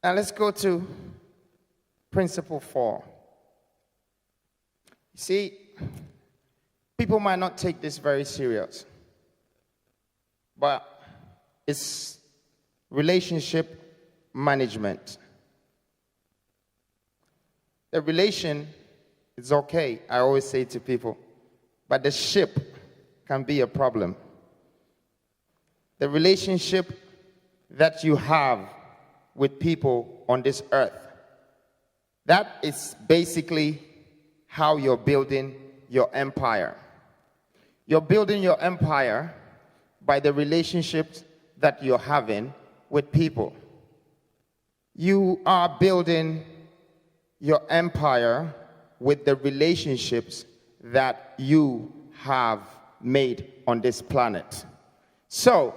Now let's go to principle 4. See, people might not take this very serious, but it's relationship management. The relation is okay, I always say to people, but the ship can be a problem. The relationship that you have with people on this earth, that is basically how you're building your empire. You're building your empire by the relationships that you're having with people. You are building your empire with the relationships that you have made on this planet. So,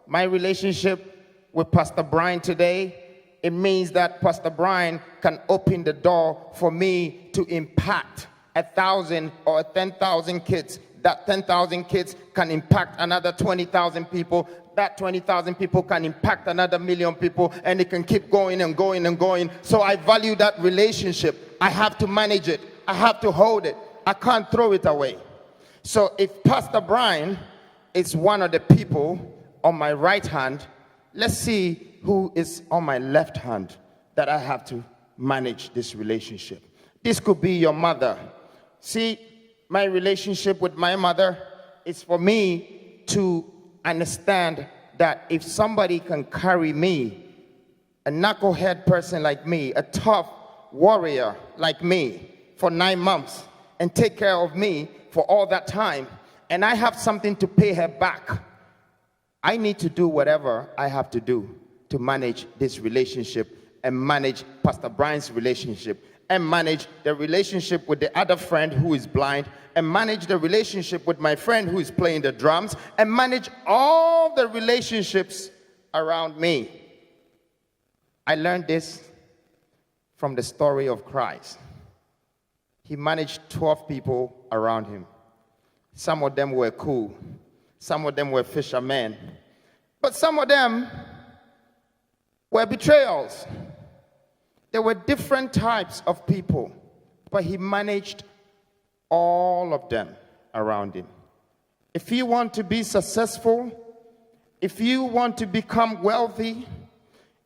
my relationship with Pastor Brian today, it means that Pastor Brian can open the door for me to impact 1,000 or 10,000 kids. That 10,000 kids can impact another 20,000 people. That 20,000 people can impact another million people, and it can keep going and going and going. So I value that relationship. I have to manage it. I have to hold it. I can't throw it away. So if Pastor Brian is one of the people on my right hand, let's see who is on my left hand that I have to manage this relationship. This could be your mother. See, my relationship with my mother is for me to understand that if somebody can carry me, a knucklehead person like me, a tough warrior like me, for 9 months and take care of me for all that time, and I have something to pay her back, I need to do whatever I have to do to manage this relationship and manage Pastor Brian's relationship and manage the relationship with the other friend who is blind and manage the relationship with my friend who is playing the drums and manage all the relationships around me. I learned this from the story of Christ. He managed 12 people around him. Some of them were cool. Some of them were fishermen. But some of them were betrayals. There were different types of people, but he managed all of them around him. If you want to be successful, if you want to become wealthy,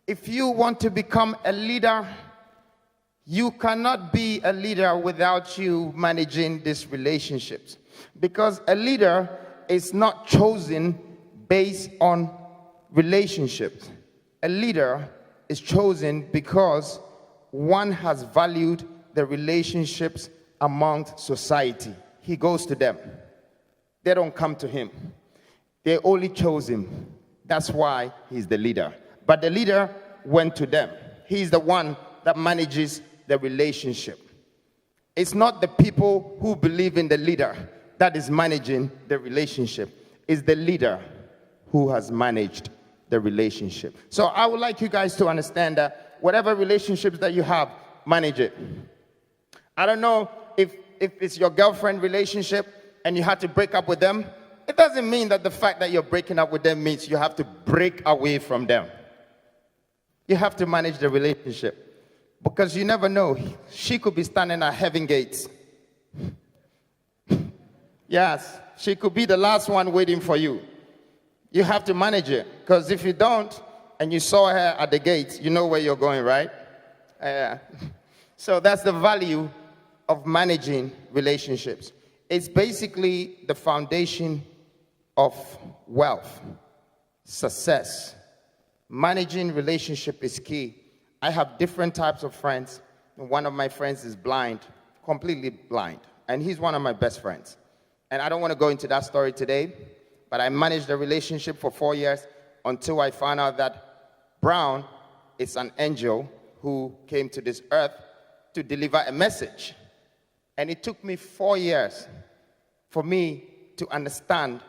if you want to become a leader, you cannot be a leader without you managing these relationships. Because a leader is not chosen based on relationships. A leader is chosen because one has valued the relationships amongst society. He goes to them. They don't come to him. They only chose him. That's why he's the leader. But the leader went to them. He's the one that manages the relationship. It's not the people who believe in the leader that is managing the relationship. It's the leader who has managed the relationship. So I would like you guys to understand that whatever relationships that you have, manage it. I don't know if it's your girlfriend relationship and you had to break up with them. It doesn't mean that the fact that you're breaking up with them means you have to break away from them. You have to manage the relationship. Because you never know, she could be standing at heaven gates. Yes, she could be the last one waiting for you. You have to manage it. Because if you don't, and you saw her at the gates, you know where you're going, right? So that's the value of managing relationships. It's basically the foundation of wealth, success. Managing relationship is key. I have different types of friends. One of my friends is blind, completely blind, and he's one of my best friends. And I don't want to go into that story today, but I managed a relationship for 4 years until I found out that Brown is an angel who came to this earth to deliver a message. And it took me 4 years for me to understand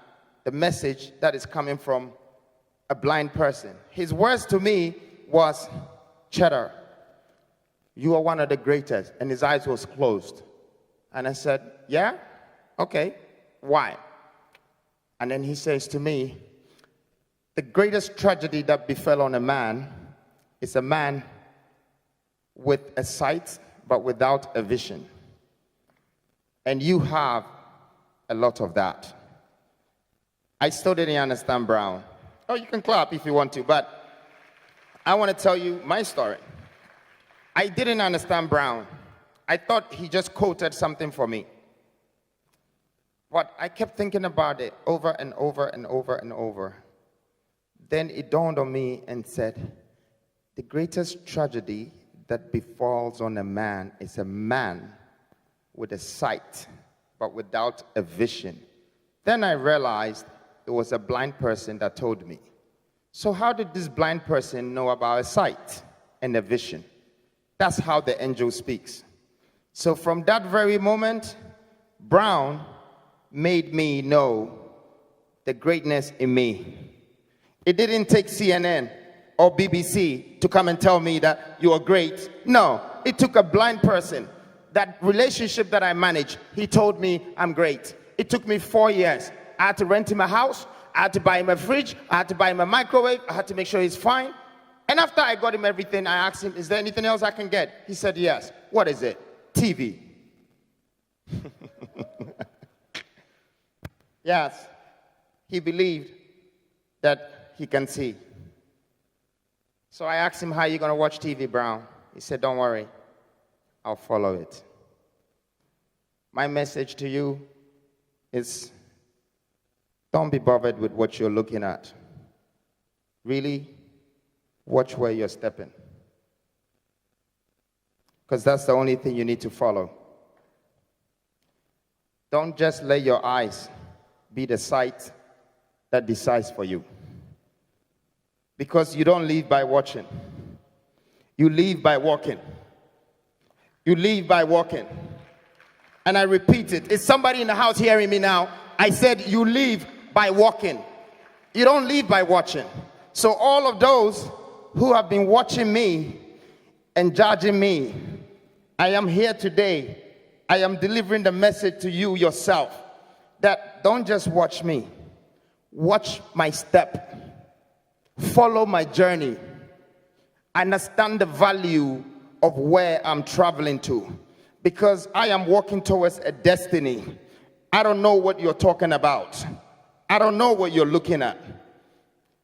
the message that is coming from a blind person. His words to me was, "Cheddar, you are one of the greatest." And his eyes was closed. And I said, "Yeah? Okay. Why?" And then he says to me, "The greatest tragedy that befell on a man is a man with a sight but without a vision. And you have a lot of that. I still didn't understand Brown. Oh, you can clap if you want to, but I want to tell you my story. I didn't understand Brown. I thought he just quoted something for me. But I kept thinking about it over and over and over and over. Then it dawned on me and said, the greatest tragedy that befalls on a man is a man with a sight, but without a vision. Then I realized it was a blind person that told me. So how did this blind person know about a sight and a vision? That's how the angel speaks. So from that very moment, Brown made me know the greatness in me. It didn't take CNN or BBC to come and tell me that you are great. No, it took a blind person. That relationship that I managed, he told me I'm great. It took me 4 years. I had to rent him a house. I had to buy him a fridge. I had to buy him a microwave. I had to make sure he's fine. And after I got him everything, I asked him, is there anything else I can get? He said, yes. What is it? TV. Yes, he believed that he can see. So I asked him, how are you going to watch TV, Brown? He said, don't worry, I'll follow it. My message to you is, don't be bothered with what you're looking at. Really, watch where you're stepping. Because that's the only thing you need to follow. Don't just let your eyes be the sight that decides for you. Because you don't live by watching. You live by walking. You live by walking. And I repeat it. Is somebody in the house hearing me now? I said you live by walking. You don't live by watching. So all of those who have been watching me and judging me, I am here today. I am delivering the message to you yourself that don't just watch me. Watch my step. Follow my journey. Understand the value of where I'm traveling to. Because I am walking towards a destiny. I don't know what you're talking about. I don't know what you're looking at.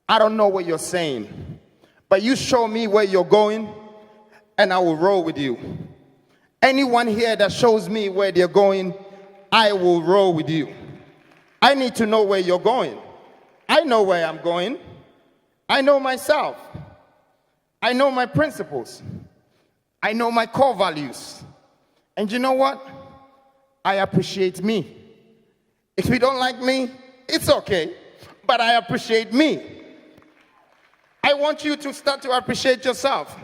I don't know what you're saying. But you show me where you're going, and I will roll with you. Anyone here that shows me where they're going, I will roll with you. I need to know where you're going. I know where I'm going. I know myself. I know my principles. I know my core values. And you know what? I appreciate me. If you don't like me, it's okay. But I appreciate me. I want you to start to appreciate yourself.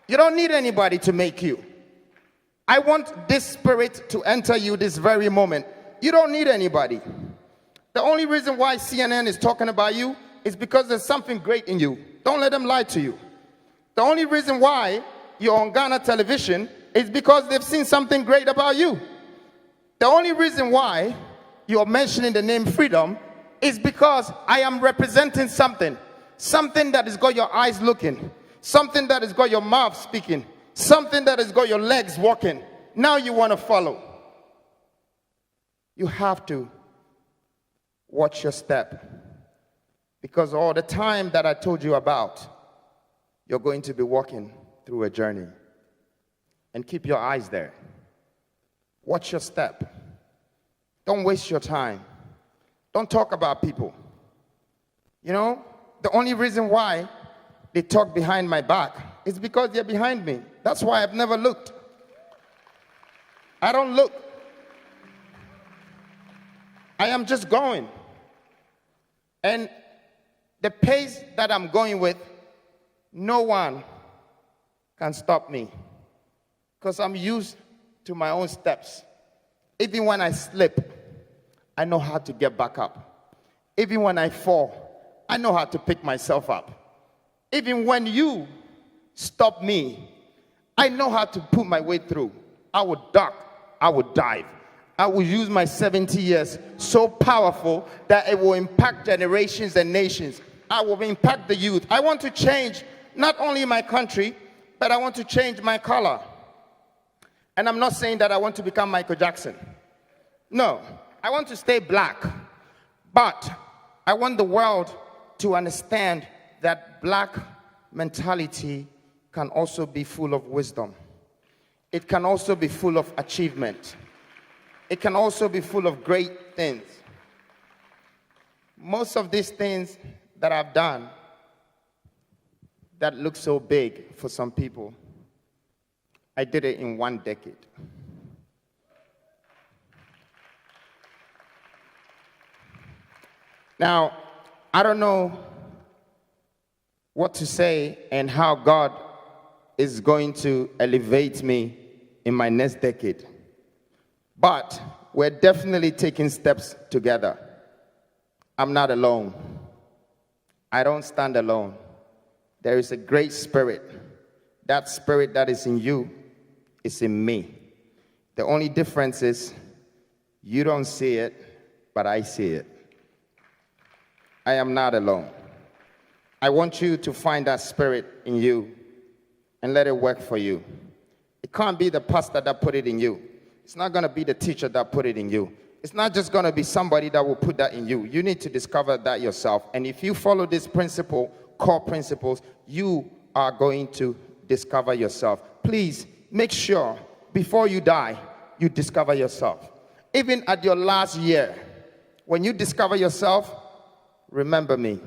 You don't need anybody to make you. I want this spirit to enter you this very moment. You don't need anybody. The only reason why CNN is talking about you is because there's something great in you. Don't let them lie to you. The only reason why you're on Ghana television is because they've seen something great about you. The only reason why you're mentioning the name freedom is because I am representing something. Something that has got your eyes looking. Something that has got your mouth speaking. Something that has got your legs walking. Now you want to follow. You have to watch your step. Because all the time that I told you about, you're going to be walking through a journey. And keep your eyes there. Watch your step. Don't waste your time. Don't talk about people. You know, the only reason why they talk behind my back is because they're behind me. That's why I've never looked. I don't look. I am just going. And the pace that I'm going with, no one can stop me. Because I'm used to my own steps. Even when I slip, I know how to get back up. Even when I fall, I know how to pick myself up. Even when you stop me, I know how to put my way through. I would duck, I would dive. I will use my 70 years so powerful that it will impact generations and nations. I will impact the youth. I want to change not only my country, but I want to change my color. And I'm not saying that I want to become Michael Jackson. No, I want to stay black. But I want the world to understand that black mentality can also be full of wisdom. It can also be full of achievement. It can also be full of great things. Most of these things that I've done that look so big for some people, I did it in 1 decade. Now, I don't know what to say and how God is going to elevate me in my next decade. But we're definitely taking steps together. I'm not alone. I don't stand alone. There is a great spirit. That spirit that is in you is in me. The only difference is you don't see it, but I see it. I am not alone. I want you to find that spirit in you and let it work for you. It can't be the pastor that put it in you. It's not going to be the teacher that put it in you. It's not just going to be somebody that will put that in you. You need to discover that yourself. And if you follow this principle, core principles, you are going to discover yourself. Please make sure before you die, you discover yourself. Even at your last year, when you discover yourself, remember me.